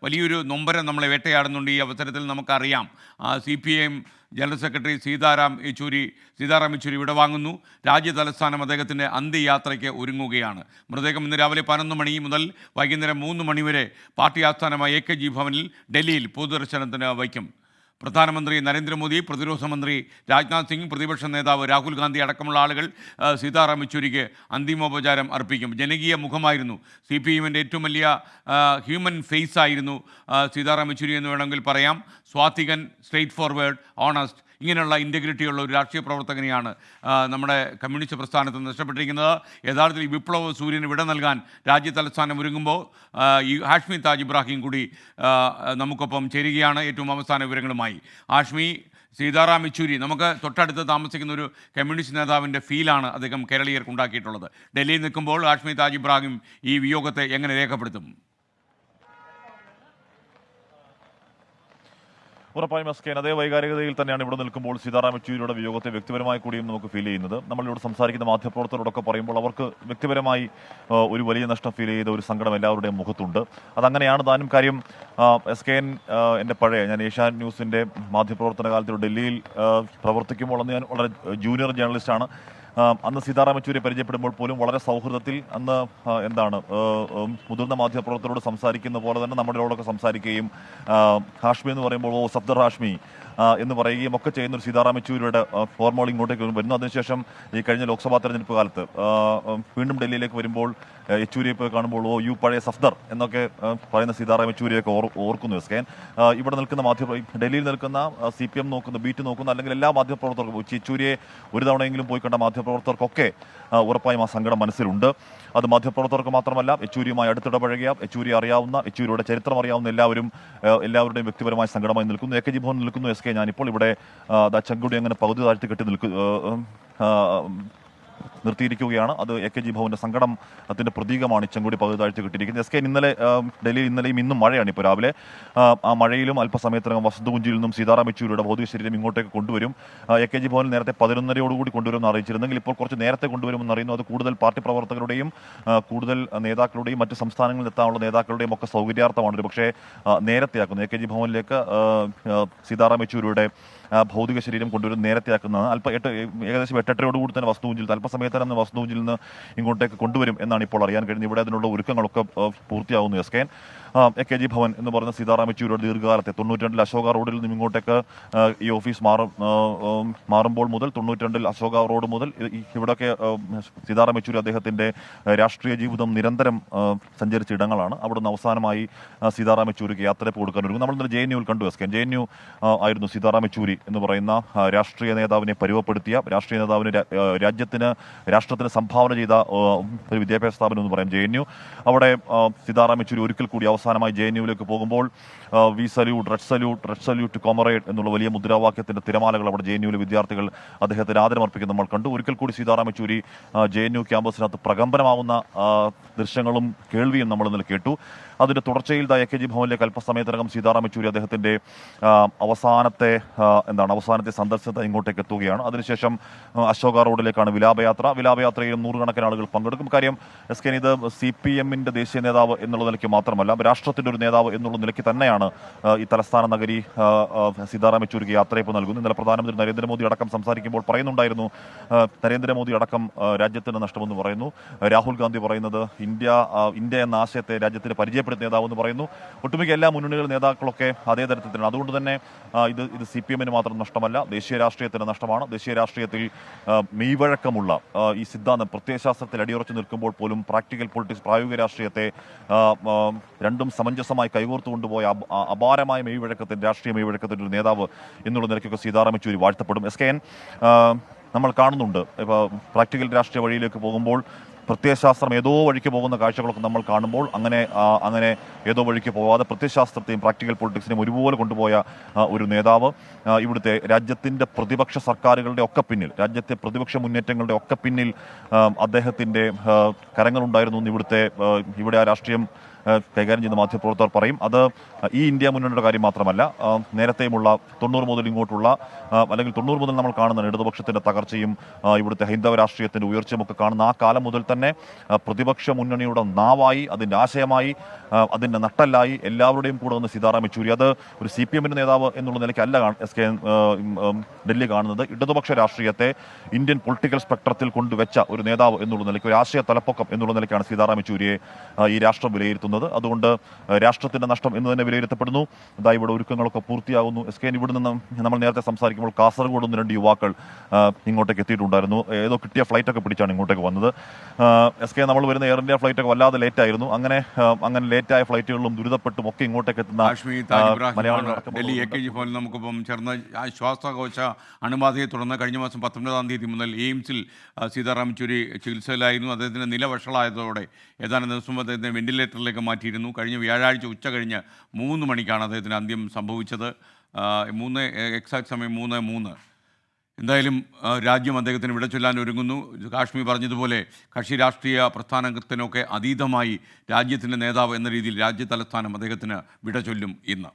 വലിയൊരു നൊമ്പരം നമ്മളെ വേട്ടയാടുന്നുണ്ട്. ഈ അവസരത്തിൽ നമുക്കറിയാം, CPIM general secretary Sitaram Yechury വിടവാങ്ങുന്നു. രാജ്യതലസ്ഥാനം അദ്ദേഹത്തിൻ്റെ അന്ത്യയാത്രയ്ക്ക് ഒരുങ്ങുകയാണ്. മൃതദേഹം ഇന്ന് രാവിലെ 11 മണി മുതൽ വൈകുന്നേരം 3 മണി വരെ പാർട്ടി ആസ്ഥാനമായ AKG ഭവനിൽ ഡൽഹിയിൽ പൊതുദർശനത്തിന് വയ്ക്കും. പ്രധാനമന്ത്രി നരേന്ദ്രമോദി, പ്രതിരോധ മന്ത്രി രാജ്നാഥ് സിംഗ്, പ്രതിപക്ഷ നേതാവ് രാഹുൽ ഗാന്ധി അടക്കമുള്ള ആളുകൾ സീതാറാം യെച്ചൂരിക്ക് അന്തിമോപചാരം അർപ്പിക്കും. ജനകീയ മുഖമായിരുന്നു, CPIMൻ്റെ ഏറ്റവും വലിയ ഹ്യൂമൻ ഫേസ് ആയിരുന്നു സീതാറാം യെച്ചൂരി എന്ന് വേണമെങ്കിൽ പറയാം. സ്വാത്വികൻ, സ്ട്രെയിറ്റ് ഫോർവേഡ്, ഓണസ്റ്റ്, ഇങ്ങനെയുള്ള ഇൻറ്റഗ്രിറ്റിയുള്ള ഒരു രാഷ്ട്രീയ പ്രവർത്തകനെയാണ് നമ്മുടെ കമ്മ്യൂണിസ്റ്റ് പ്രസ്ഥാനത്ത് നഷ്ടപ്പെട്ടിരിക്കുന്നത്. യഥാർത്ഥത്തിൽ ഈ വിപ്ലവ സൂര്യന് വിട നൽകാൻ രാജ്യതലസ്ഥാനം ഒരുങ്ങുമ്പോൾ ഈ ഹാഷ്മി താജ് ഇബ്രാഹിം കൂടി നമുക്കൊപ്പം ചേരുകയാണ് ഏറ്റവും അവസാന വിവരങ്ങളുമായി. ഹാഷ്മി, സീതാറാം യെച്ചൂരി നമുക്ക് തൊട്ടടുത്ത് താമസിക്കുന്ന ഒരു കമ്മ്യൂണിസ്റ്റ് നേതാവിൻ്റെ ഫീലാണ് അദ്ദേഹം കേരളീയർക്ക് ഉണ്ടാക്കിയിട്ടുള്ളത്. ഡൽഹിയിൽ നിൽക്കുമ്പോൾ ഹാഷ്മി താജ് ഇബ്രാഹിം ഈ വിയോഗത്തെ എങ്ങനെ രേഖപ്പെടുത്തും? ഉറപ്പായും എസ്കേൻ അതേ വൈകാരികതയിൽ തന്നെയാണ് ഇവിടെ നിൽക്കുമ്പോൾ സീതാറാം യെച്ചൂരിയുടെ വിയോഗത്തെ വ്യക്തിപരമായി കൂടിയും നമുക്ക് ഫീൽ ചെയ്യുന്നത്. നമ്മളിവിടെ സംസാരിക്കുന്ന മാധ്യമപ്രവർത്തകരോടൊക്കെ പറയുമ്പോൾ അവർക്ക് വ്യക്തിപരമായി ഒരു വലിയ നഷ്ടം ഫീൽ ചെയ്ത ഒരു സങ്കടം എല്ലാവരുടെയും മുഖത്തുണ്ട്. അതങ്ങനെയാണ് താനും. കാര്യം എസ്കേൻ ഞാൻ ഏഷ്യാനെറ്റ് ന്യൂസിൻ്റെ മാധ്യമപ്രവർത്തന കാലത്ത് ഡൽഹിയിൽ പ്രവർത്തിക്കുമ്പോൾ അന്ന് ഞാൻ വളരെ ജൂനിയർ ജേർണലിസ്റ്റാണ്. അന്ന് സീതാറാം യെച്ചൂരിയെ പരിചയപ്പെടുമ്പോൾ പോലും വളരെ സൗഹൃദത്തിൽ അന്ന് മുതിർന്ന മാധ്യമപ്രവർത്തകരോട് സംസാരിക്കുന്ന പോലെ തന്നെ നമ്മളോടൊക്കെ സംസാരിക്കുകയും ഹാഷ്മി എന്ന് പറയുമ്പോൾ സഫ്ദർ ഹാഷ്മി എന്ന് പറയുകയും ഒക്കെ ചെയ്യുന്ന ഒരു സീതാറാം യെച്ചൂരിയുടെ ഫോർമോൾ ഇങ്ങോട്ടേക്ക് വരുന്നു. അതിനുശേഷം ഈ കഴിഞ്ഞ ലോക്സഭാ തെരഞ്ഞെടുപ്പ് കാലത്ത് വീണ്ടും ഡൽഹിയിലേക്ക് വരുമ്പോൾ യെച്ചൂരിയെ പോയി കാണുമ്പോൾ യു പഴയ സഫ്ദർ എന്നൊക്കെ പറയുന്ന സീതാറാം യെച്ചൂരിയൊക്കെ ഓർക്കുന്നു എസ്കേൻ. ഇവിടെ നിൽക്കുന്ന ഡൽഹിയിൽ നിൽക്കുന്ന CPM നോക്കുന്ന, ബീറ്റ് നോക്കുന്ന അല്ലെങ്കിൽ എല്ലാ മാധ്യമപ്രവർത്തകർക്കും യെച്ചൂരിയെ ഒരു തവണയെങ്കിലും പോയി കണ്ട മാധ്യമപ്രവർത്തകർക്കൊക്കെ ഉറപ്പായും ആ സങ്കടം മനസ്സിലുണ്ട്. അത് മാധ്യമപ്രവർത്തകർക്ക് മാത്രമല്ല, യെച്ചൂരിയുമായി അടുത്തിടപഴകിയ, യെച്ചൂരി അറിയാവുന്ന, യെച്ചൂരിയുടെ ചരിത്രം അറിയാവുന്ന എല്ലാവരുടെയും വ്യക്തിപരമായി സങ്കടമായി നിൽക്കുന്നു. AKG ഭവൻ നിൽക്കുന്നു എസ്കേ. ഞാനിപ്പോൾ ഇവിടെ ചെങ്കുടി അങ്ങനെ പകുതി താഴ്ത്തി കെട്ടി നിർത്തിയിരിക്കുകയാണ്. അത് AKG ഭവന്റെ സങ്കടത്തിന്റെ പ്രതീകമാണ് ഈ ചെങ്കുടി പകുതി താഴ്ത്തി കിട്ടിയിരിക്കുന്നത്. എസ്കേ, ഡൽഹിയിൽ ഇന്നലെയും ഇന്നും മഴയാണ്. ഇപ്പോൾ രാവിലെ ആ മഴയിലും അല്പസമയത്തിനകം വസന്തകുഞ്ചിയിൽ നിന്നും സീതാറാം യെച്ചൂരിയുടെ ഭൗതിക ശരീരം ഇങ്ങോട്ടേക്ക് കൊണ്ടുവരും. AKG ഭവനിൽ നേരത്തെ 11:30 കൊണ്ടുവരുമെന്ന് അറിയിച്ചിരുന്നെങ്കിൽ ഇപ്പോൾ കുറച്ച് നേരത്തെ കൊണ്ടുവരുമെന്ന് അറിയുന്നു. അത് കൂടുതൽ പാർട്ടി പ്രവർത്തകരുടെയും കൂടുതൽ നേതാക്കളുടെയും മറ്റ് സംസ്ഥാനങ്ങളിൽ എത്താനുള്ള നേതാക്കളുടെയും ഒക്കെ സൗകര്യാർത്ഥമാണ് ഒരു പക്ഷേ നേരത്തെയാക്കുന്നു. AKG ഭവനിലേക്ക് സീതാറാം യെച്ചൂരിയുടെ ഭൗതിക ശരീരം കൊണ്ടുവരും നേരത്തെയാക്കുന്നതാണ്. ഏകദേശം 8:30 തന്നെ വസന്തകുഞ്ചിൽ, അല്പസമയത്ത് തന്നെ വസന്തകുഞ്ചിൽ നിന്ന് ഇങ്ങോട്ടേക്ക് കൊണ്ടുവരും എന്നാണ് ഇപ്പോൾ അറിയാൻ കഴിയുന്നത്. ഇവിടെ അതിനുള്ള ഒരുക്കങ്ങളൊക്കെ പൂർത്തിയാകുന്നു എസ്കേൻ. AKG ഭവൻ എന്ന് പറയുന്ന സീതാറാം യെച്ചൂരിയുടെ ദീർഘകാലത്തെ 92 അശോക റോഡിൽ നിന്നും ഇങ്ങോട്ടേക്ക് ഈ ഓഫീസ് മാറുമ്പോൾ മുതൽ 92 അശോക റോഡ് മുതൽ ഇവിടെയൊക്കെ സീതാറാം യെച്ചൂരി അദ്ദേഹത്തിന്റെ രാഷ്ട്രീയ ജീവിതം നിരന്തരം സഞ്ചരിച്ച ഇടങ്ങളാണ്. അവിടുന്ന് അവസാനമായി സീതാറാം യെച്ചൂരിക്ക് യാത്രയപ്പ് കൊടുക്കാൻ ഒരുങ്ങും. നമ്മൾ ഇന്നലെ JNU കണ്ടു എസ്കേൻ. JNU ആയിരുന്നു സീതാറാം യെച്ചൂരി എന്ന് പറയുന്ന രാഷ്ട്രീയ നേതാവിനെ പരുവപ്പെടുത്തിയ, രാഷ്ട്രീയ നേതാവിന് രാഷ്ട്രത്തിന് സംഭാവന ചെയ്ത ഒരു വിദ്യാഭ്യാസ സ്ഥാപനം എന്ന് പറയാം JNU. അവിടെ സീതാറാം യെച്ചൂരി ഒരിക്കൽ കൂടി അവസാനമായി JNUവിലേക്ക് പോകുമ്പോൾ V salute, red salute comrade എന്നുള്ള വലിയ മുദ്രാവാക്യത്തിന്റെ തിരമാലകൾ അവിടെ JNUവിലെ വിദ്യാർത്ഥികൾ അദ്ദേഹത്തിന് ആദരമർപ്പിക്കുന്നത് നമ്മൾ കണ്ടു. ഒരിക്കൽ കൂടി സീതാറാം യെച്ചൂരി JNU ക്യാമ്പസിനകത്ത് പ്രകമ്പനമാവുന്ന ദൃശ്യങ്ങളും കേൾവിയും നമ്മൾ ഇന്നലെ കേട്ടു. അതിന്റെ തുടർച്ചയിൽ AKG ഭവനിലേക്ക് അല്പസമയത്തിനകം സീതാറാം യെച്ചൂരി അദ്ദേഹത്തിന്റെ അവസാനത്തെ സന്ദർശനത്തെ ഇങ്ങോട്ടേക്ക് എത്തുകയാണ്. അതിനുശേഷം അശോക റോഡിലേക്കാണ് വിലാപയാത്രയിലും നൂറുകണക്കിന് ആളുകൾ പങ്കെടുക്കും. കാര്യം എസ്കേൻ, ഇത് CPMന്റെ ദേശീയ നേതാവ് എന്നുള്ള നിലയ്ക്ക് മാത്രമല്ല, രാഷ്ട്രത്തിന്റെ ഒരു നേതാവ് എന്നുള്ള നിലയ്ക്ക് തന്നെയാണ് ഈ തലസ്ഥാന നഗരി സീതാറാം യെച്ചൂരിക്ക് യാത്രയപ്പ് നൽകുന്നു. ഇന്നലെ പ്രധാനമന്ത്രി നരേന്ദ്രമോദി അടക്കം സംസാരിക്കുമ്പോൾ പറയുന്നുണ്ടായിരുന്നു, നരേന്ദ്രമോദി അടക്കം രാജ്യത്തിന് നഷ്ടമെന്ന് പറയുന്നു. രാഹുൽ ഗാന്ധി പറയുന്നത് ഇന്ത്യ എന്ന ആശയത്തെ രാജ്യത്തിന് പരിചയപ്പെടുത്തിയ നേതാവെന്ന് പറയുന്നു. ഒട്ടുമിക്ക എല്ലാ മുന്നണികൾ നേതാക്കളൊക്കെ അതേ തരത്തിലാണ്. അതുകൊണ്ട് തന്നെ ഇത് CPMന് മാത്രം നഷ്ടമല്ല, ദേശീയ രാഷ്ട്രീയത്തിന് നഷ്ടമാണ്. ദേശീയ രാഷ്ട്രീയത്തിൽ മെയ്വഴക്കമുള്ള ഈ സിദ്ധാന്തം, പ്രത്യയശാസ്ത്രത്തിൽ അടിയുറച്ചു നിൽക്കുമ്പോൾ പോലും പ്രാക്ടിക്കൽ പൊളിറ്റിക്സ്, പ്രായോഗിക രാഷ്ട്രീയത്തെ രണ്ടും സമഞ്ജസമായി കൈകോർത്തു കൊണ്ടുപോയ അപാരമായ രാഷ്ട്രീയ മെയ്വഴക്കത്തിന്റെ ഒരു നേതാവ് എന്നുള്ള നിലയ്ക്കൊക്കെ സീതാറാം യെച്ചൂരി വാഴ്ത്തപ്പെടും. SKN നമ്മൾ കാണുന്നുണ്ട്. ഇപ്പോൾ പ്രാക്ടിക്കൽ രാഷ്ട്രീയ വഴിയിലേക്ക് പോകുമ്പോൾ പ്രത്യയശാസ്ത്രം ഏതോ വഴിക്ക് പോകുന്ന കാഴ്ചകളൊക്കെ നമ്മൾ കാണുമ്പോൾ അങ്ങനെ ഏതോ വഴിക്ക് പോകാതെ പ്രത്യയശാസ്ത്രത്തെയും പ്രാക്ടിക്കൽ പൊളിറ്റിക്സിനെയും ഒരുപോലെ കൊണ്ടുപോയ ഒരു നേതാവ്, ഇവിടുത്തെ രാജ്യത്തിൻ്റെ പ്രതിപക്ഷ സർക്കാരുകളുടെ ഒക്കെ പിന്നിൽ, രാജ്യത്തെ പ്രതിപക്ഷ മുന്നേറ്റങ്ങളുടെ ഒക്കെ പിന്നിൽ അദ്ദേഹത്തിൻ്റെ കരങ്ങളുണ്ടായിരുന്നു. ഇവിടെ ആ രാഷ്ട്രീയം കൈകാര്യം ചെയ്യുന്ന മാധ്യമപ്രവർത്തകർ പറയും. അത് ഈ ഇന്ത്യ മുന്നണിയുടെ കാര്യം മാത്രമല്ല, നേരത്തെയുമുള്ള 90 മുതൽ ഇങ്ങോട്ടുള്ള അല്ലെങ്കിൽ 90 മുതൽ നമ്മൾ കാണുന്ന ഇടതുപക്ഷത്തിന്റെ തകർച്ചയും ഇവിടുത്തെ ഹൈന്ദവ രാഷ്ട്രീയത്തിന്റെ ഉയർച്ചയും ഒക്കെ കാണുന്ന ആ കാലം മുതൽ തന്നെ പ്രതിപക്ഷ മുന്നണിയുടെ നാവായി, അതിൻ്റെ ആശയമായി, അതിൻ്റെ നട്ടല്ലായി എല്ലാവരുടെയും കൂടെ വന്ന് സീതാറാം യെച്ചൂരി. അത് ഒരു CPM നേതാവ് എന്നുള്ള നിലയ്ക്കല്ല SK ഡൽഹി കാണുന്നത്. ഇടതുപക്ഷ രാഷ്ട്രീയത്തെ ഇന്ത്യൻ പൊളിറ്റിക്കൽ സ്പെക്ട്രത്തിൽ കൊണ്ടുവച്ച ഒരു നേതാവ് എന്നുള്ള നിലയ്ക്ക്, ഒരു ആശയ തലപ്പൊക്കം എന്നുള്ള നിലയ്ക്കാണ് സീതാറാം യെച്ചൂരിയെ ഈ രാഷ്ട്രം വിലയിരുത്തുന്നത്. അതുകൊണ്ട് രാഷ്ട്രത്തിന്റെ നഷ്ടം എന്ന് തന്നെ വിലയിരുത്തപ്പെടുന്നു. ഇവിടെ ഒരുക്കങ്ങളൊക്കെ പൂർത്തിയാകുന്നു. SK ഇവിടെ നിന്ന് നമ്മൾ നേരത്തെ സംസാരിക്കുമ്പോൾ കാസർഗോഡ് നിന്ന് 2 യുവാക്കൾ ഇങ്ങോട്ടേക്ക് എത്തിയിട്ടുണ്ടായിരുന്നു. ഏതോ കിട്ടിയ ഫ്ലൈറ്റൊക്കെ പിടിച്ചാണ് ഇങ്ങോട്ടേക്ക് വന്നത്. SK നമ്മൾ വരുന്ന എയർ ഇന്ത്യ ഫ്ലൈറ്റൊക്കെ വല്ലാതെ ലേറ്റായിരുന്നു. അങ്ങനെ ലേറ്റായ ഫ്ലൈറ്റുകളിലും ദുരിതപ്പെട്ടും ഒക്കെ ഇങ്ങോട്ടേക്ക് എത്തുന്ന ഡൽഹി AKG ഭവനിൽ നമുക്കിപ്പം ചേർന്ന ശ്വാസകോശ അണുബാധയെ തുടർന്ന് കഴിഞ്ഞ മാസം 19-ാം തീയതി മുതൽ എയിംസിൽ സീതാറാം യെച്ചൂരി ചികിത്സയിലായിരുന്നു. അദ്ദേഹത്തിൻ്റെ നില വഷളായതോടെ ഏതാനും ദിവസം അദ്ദേഹത്തെ വെന്റിലേറ്ററിലേക്ക് മാറ്റിയിരുന്നു. കഴിഞ്ഞ വ്യാഴാഴ്ച ഉച്ച കഴിഞ്ഞ് 3 മണിക്കാണ് അദ്ദേഹത്തിന് അന്ത്യം സംഭവിച്ചത്. എക്സാക്ട് സമയം 3:03. എന്തായാലും രാജ്യം അദ്ദേഹത്തിന് വിട ചൊല്ലാൻ ഒരുങ്ങുന്നു. കാശ്മീർ പറഞ്ഞതുപോലെ കക്ഷി രാഷ്ട്രീയ പ്രസ്ഥാനത്തിനൊക്കെ അതീതമായി രാജ്യത്തിൻ്റെ നേതാവ് എന്ന രീതിയിൽ രാജ്യ തലസ്ഥാനം അദ്ദേഹത്തിന് വിട ചൊല്ലും ഇന്ന്.